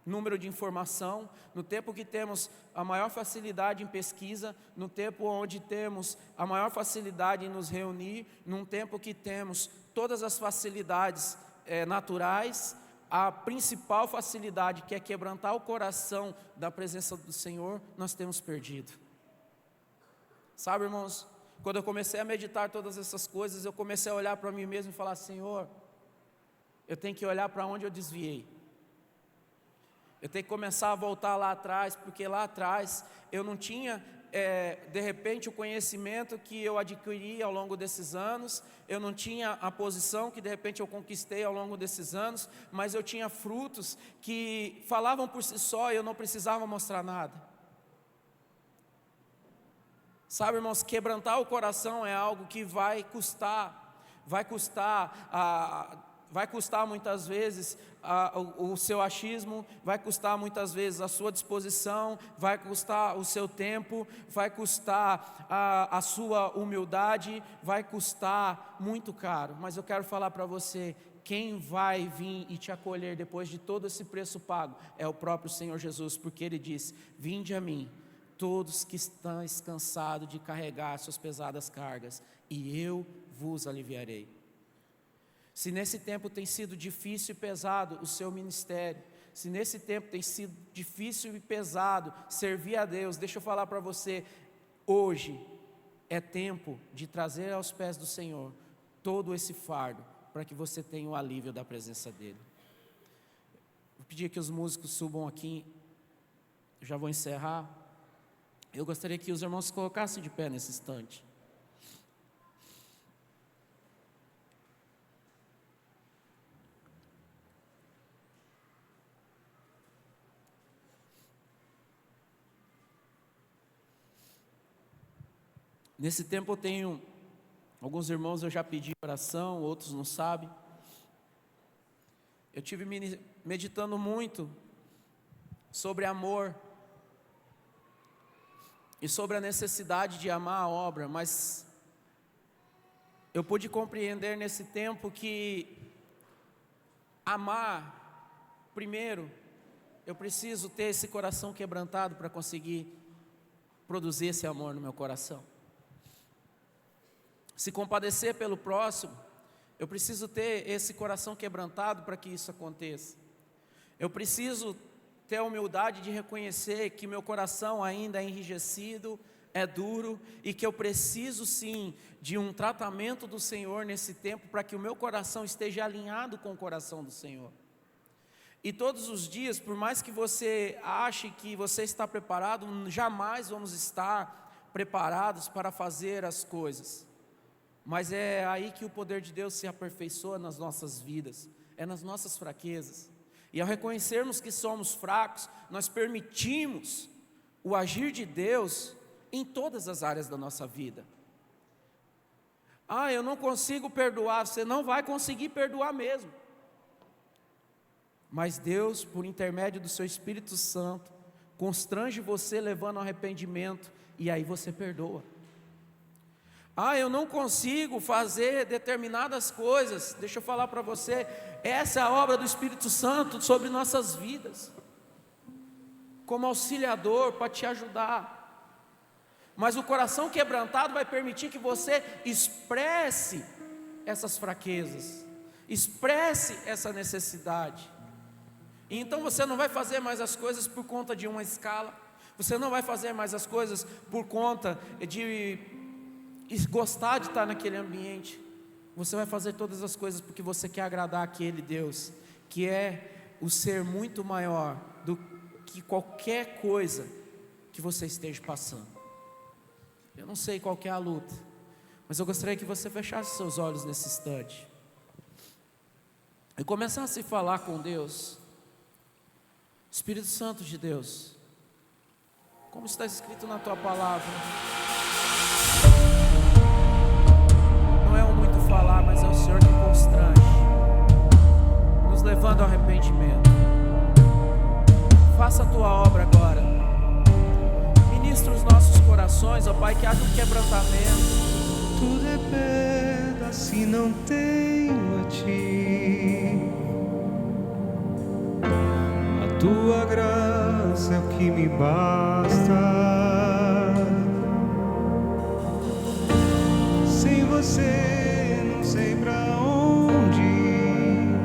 número de informação, no tempo que temos a maior facilidade em pesquisa, no tempo onde temos a maior facilidade em nos reunir, num tempo que temos todas as facilidades naturais, a principal facilidade, que é quebrantar o coração da presença do Senhor, nós temos perdido. Sabe, irmãos, quando eu comecei a meditar todas essas coisas, eu comecei a olhar para mim mesmo e falar: Senhor, eu tenho que olhar para onde eu desviei. Eu tenho que começar a voltar lá atrás, porque lá atrás eu não tinha, de repente, o conhecimento que eu adquiri ao longo desses anos, eu não tinha a posição que de repente eu conquistei ao longo desses anos, mas eu tinha frutos que falavam por si só e eu não precisava mostrar nada. Sabe, irmãos, quebrantar o coração é algo que vai custar muitas vezes o seu achismo, vai custar muitas vezes a sua disposição, vai custar o seu tempo, vai custar a sua humildade, vai custar muito caro. Mas eu quero falar para você, quem vai vir e te acolher depois de todo esse preço pago é o próprio Senhor Jesus, porque Ele diz: vinde a mim, todos que estão cansados de carregar suas pesadas cargas, e eu vos aliviarei. Se nesse tempo tem sido difícil e pesado o seu ministério, se nesse tempo tem sido difícil e pesado servir a Deus, deixa eu falar para você, hoje é tempo de trazer aos pés do Senhor todo esse fardo, para que você tenha o alívio da presença dEle. Vou pedir que os músicos subam aqui, eu já vou encerrar. Eu gostaria que os irmãos se colocassem de pé nesse instante. Nesse tempo eu tenho, alguns irmãos eu já pedi oração, outros não sabem. Eu tive meditando muito sobre amor e sobre a necessidade de amar a obra, mas eu pude compreender nesse tempo que amar, primeiro, eu preciso ter esse coração quebrantado para conseguir produzir esse amor no meu coração. Se compadecer pelo próximo, eu preciso ter esse coração quebrantado para que isso aconteça. Eu preciso ter a humildade de reconhecer que meu coração ainda é enrijecido, é duro, e que eu preciso sim de um tratamento do Senhor nesse tempo, para que o meu coração esteja alinhado com o coração do Senhor. E todos os dias, por mais que você ache que você está preparado, jamais vamos estar preparados para fazer as coisas. Mas é aí que o poder de Deus se aperfeiçoa nas nossas vidas, é nas nossas fraquezas. E ao reconhecermos que somos fracos, nós permitimos o agir de Deus em todas as áreas da nossa vida. Eu não consigo perdoar, você não vai conseguir perdoar mesmo. Mas Deus, por intermédio do seu Espírito Santo, constrange você levando ao arrependimento, e aí você perdoa. Eu não consigo fazer determinadas coisas. Deixa eu falar para você, essa é a obra do Espírito Santo sobre nossas vidas, como auxiliador para te ajudar. Mas o coração quebrantado vai permitir que você expresse essas fraquezas, expresse essa necessidade. E então você não vai fazer mais as coisas por conta de uma escala, você não vai fazer mais as coisas por conta de gostar de estar naquele ambiente. Você vai fazer todas as coisas porque você quer agradar aquele Deus, que é o ser muito maior que qualquer coisa que você esteja passando. Eu não sei qual que é a luta, mas eu gostaria que você fechasse seus olhos nesse instante e começasse a falar com Deus. Espírito Santo de Deus, como está escrito na tua palavra, não é o muito falar, mas é o Senhor que constrange, nos levando ao arrependimento. Faça a tua obra agora, ministra os nossos corações, ó Pai, que haja um quebrantamento. Tudo é pedra se não tenho a Ti. A Tua graça é o que me basta. Sem Você não sei pra onde ir.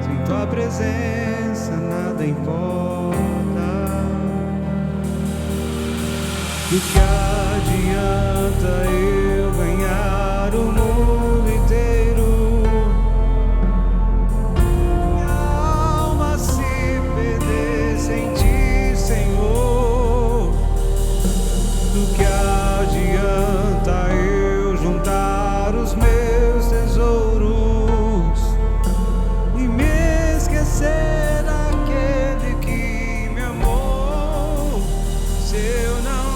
Sem Tua presença nada importa. Do que adianta eu ganhar o mundo inteiro, minha alma se perder sem Ti, Senhor? Do que adianta eu juntar os meus tesouros e me esquecer daquele que me amou? Se eu não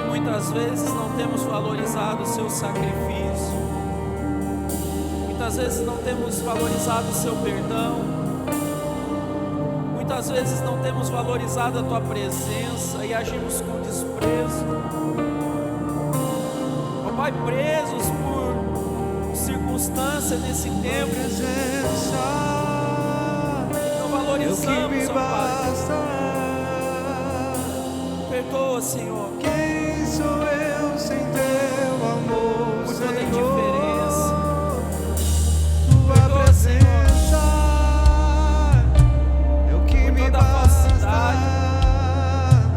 muitas vezes não temos valorizado o seu sacrifício, muitas vezes não temos valorizado o seu perdão, muitas vezes não temos valorizado a tua presença e agimos com desprezo. Ó Pai, presos por circunstância nesse tempo, não valorizamos, ó Pai. Perdoa, Senhor. Quem sou eu sem teu amor, por toda Senhor? indiferença. Tua Perdoa, presença é o que por me toda a falsidade. basta.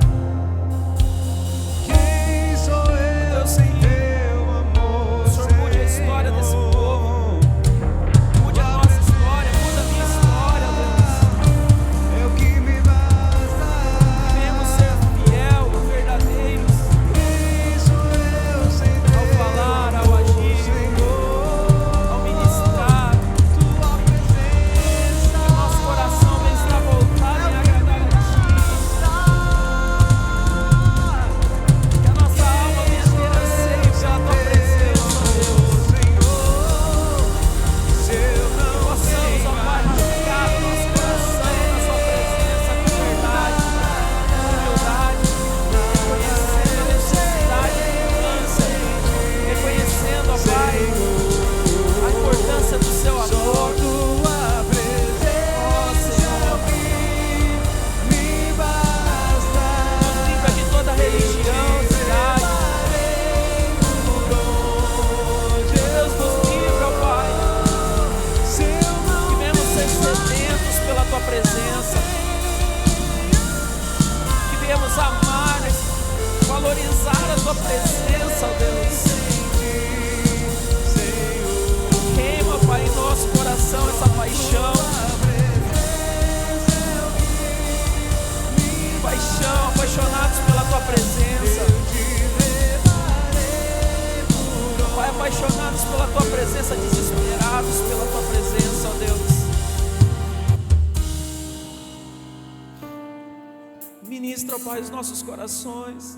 Quem sou eu Deus, sem que teu amor, o Senhor mude a história desse povo, mude a nossa história, muda a minha história, Deus. é o que me basta. Queremos ser fiel, verdadeiros Quem sou eu sem teu tua presença, desesperados pela tua presença, ó Deus. Ministra, ó Pai, os nossos corações,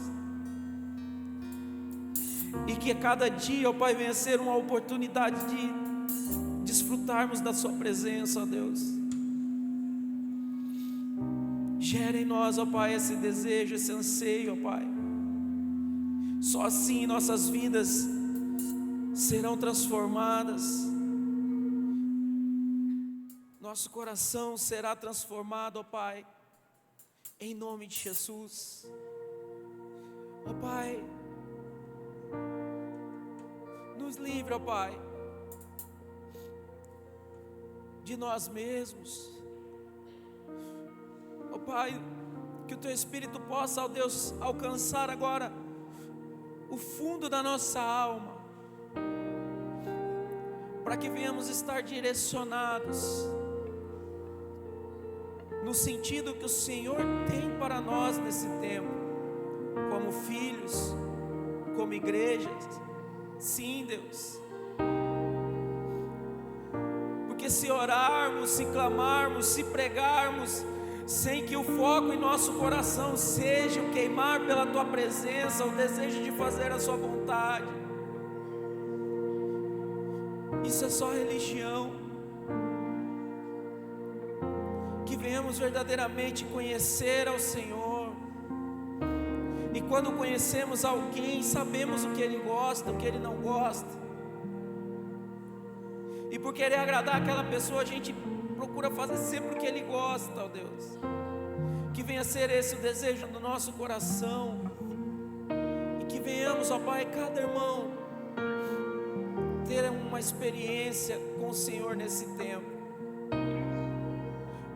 e que a cada dia, ó Pai, venha ser uma oportunidade de desfrutarmos da sua presença, ó Deus. Gera em nós, ó Pai, esse desejo, esse anseio, ó Pai. Só assim nossas vidas serão transformadas, nosso coração será transformado, ó Pai, em nome de Jesus. Ó Pai, nos livre, ó Pai, de nós mesmos. Ó Pai, que o Teu Espírito possa, ó Deus, alcançar agora o fundo da nossa alma, para que venhamos estar direcionados no sentido que o Senhor tem para nós nesse tempo, como filhos, como igrejas. Sim, Deus, porque se orarmos, se clamarmos, se pregarmos, sem que o foco em nosso coração seja o queimar pela Tua presença, o desejo de fazer a Sua vontade, isso é só religião. Que venhamos verdadeiramente conhecer ao Senhor, e quando conhecemos alguém, sabemos o que ele gosta, o que ele não gosta, e por querer agradar aquela pessoa, a gente procura fazer sempre o que ele gosta, ó Deus. Que venha ser esse o desejo do nosso coração, e que venhamos, ó Pai, cada irmão ter uma experiência com o Senhor nesse tempo.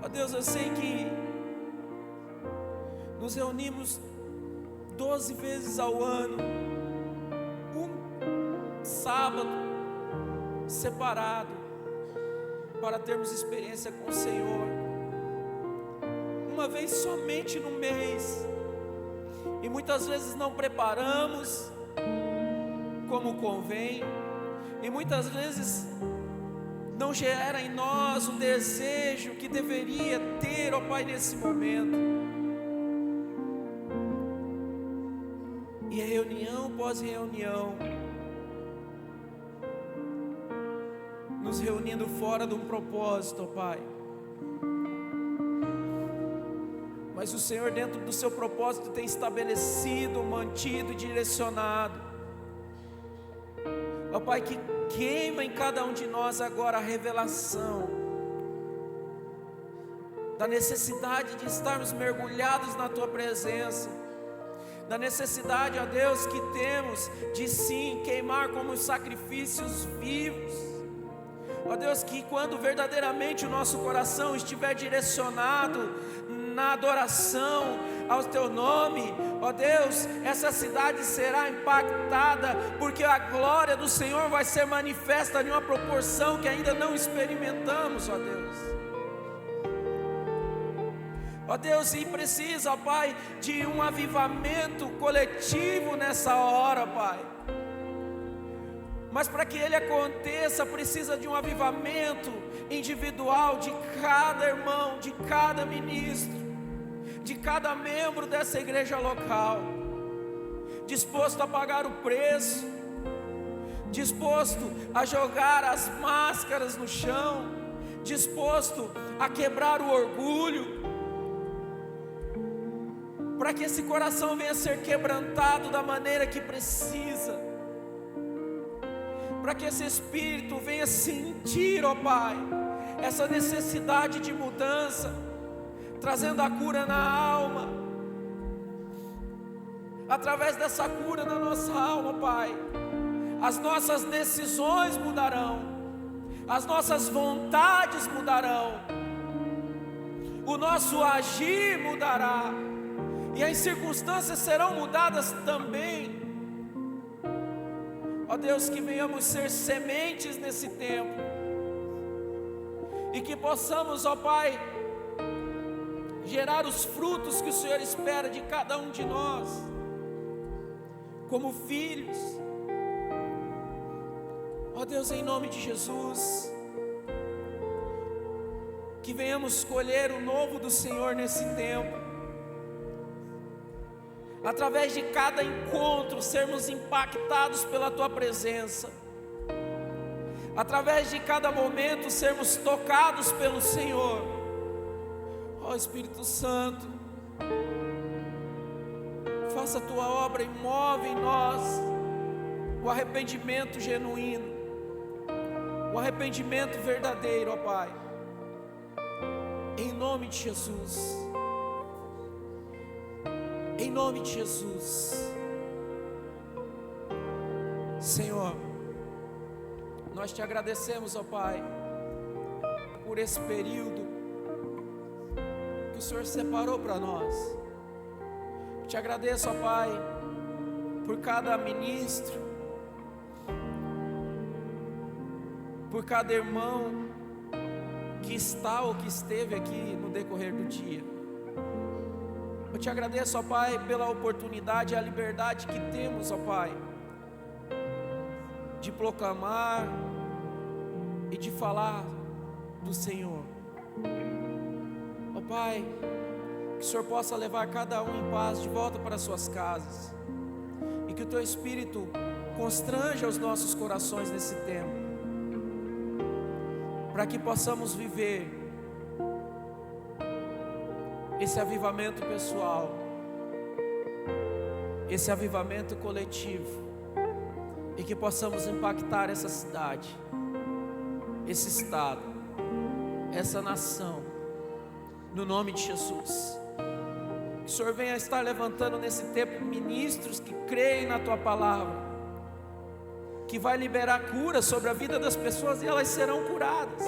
Ó Deus, eu sei que nos reunimos 12 vezes ao ano, um sábado separado, para termos experiência com o Senhor, uma vez somente no mês, e muitas vezes não preparamos como convém, e muitas vezes não gera em nós o desejo que deveria ter, ó Pai, nesse momento. E é reunião após reunião, nos reunindo fora de um propósito, ó Pai. Mas o Senhor, dentro do seu propósito, tem estabelecido, mantido e direcionado. Ó Pai, que queima em cada um de nós agora a revelação da necessidade de estarmos mergulhados na Tua presença, da necessidade, ó Deus, que temos de sim queimar como sacrifícios vivos. Ó Deus, que quando verdadeiramente o nosso coração estiver direcionado na adoração ao Teu nome, ó Deus, essa cidade será impactada, porque a glória do Senhor vai ser manifesta em uma proporção que ainda não experimentamos, ó Deus. Ó Deus, e precisa, ó Pai, de um avivamento coletivo nessa hora, Pai. Mas para que ele aconteça, precisa de um avivamento individual de cada irmão, de cada ministro, de cada membro dessa igreja local, disposto a pagar o preço, disposto a jogar as máscaras no chão, disposto a quebrar o orgulho, para que esse coração venha a ser quebrantado da maneira que precisa, para que esse espírito venha sentir, ó Pai, essa necessidade de mudança, trazendo a cura na alma. Através dessa cura na nossa alma, Pai, as nossas decisões mudarão, as nossas vontades mudarão, o nosso agir mudará, e as circunstâncias serão mudadas também. Ó Deus, que venhamos ser sementes nesse tempo, e que possamos, ó Pai, gerar os frutos que o Senhor espera de cada um de nós, como filhos. Ó Deus, em nome de Jesus, que venhamos escolher o novo do Senhor nesse tempo, através de cada encontro sermos impactados pela Tua presença, através de cada momento sermos tocados pelo Senhor. Ó Espírito Santo, faça a Tua obra e move em nós o arrependimento genuíno, o arrependimento verdadeiro, ó Pai, em nome de Jesus, em nome de Jesus. Senhor, nós te agradecemos, ó Pai, por esse período que o Senhor separou para nós. Te agradeço, ó Pai, por cada ministro, por cada irmão que está ou que esteve aqui no decorrer do dia. Eu te agradeço, ó Pai, pela oportunidade e a liberdade que temos, ó Pai, de proclamar e de falar do Senhor. Ó Pai, que o Senhor possa levar cada um em paz de volta para suas casas, e que o Teu Espírito constranja os nossos corações nesse tempo, para que possamos viver esse avivamento pessoal, esse avivamento coletivo, e que possamos impactar essa cidade, esse estado, essa nação, no nome de Jesus. Que o Senhor venha estar levantando nesse tempo ministros que creem na Tua palavra, que vai liberar cura sobre a vida das pessoas e elas serão curadas,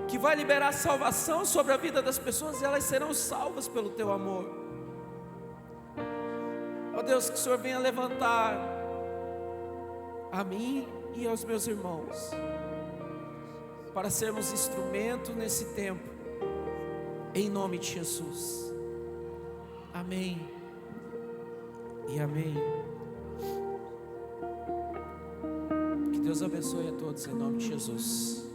que vai liberar salvação sobre a vida das pessoas e elas serão salvas pelo Teu amor. Ó Deus, que o Senhor venha levantar a mim e aos meus irmãos, para sermos instrumento nesse tempo, em nome de Jesus. Amém e amém. Que Deus abençoe a todos em nome de Jesus.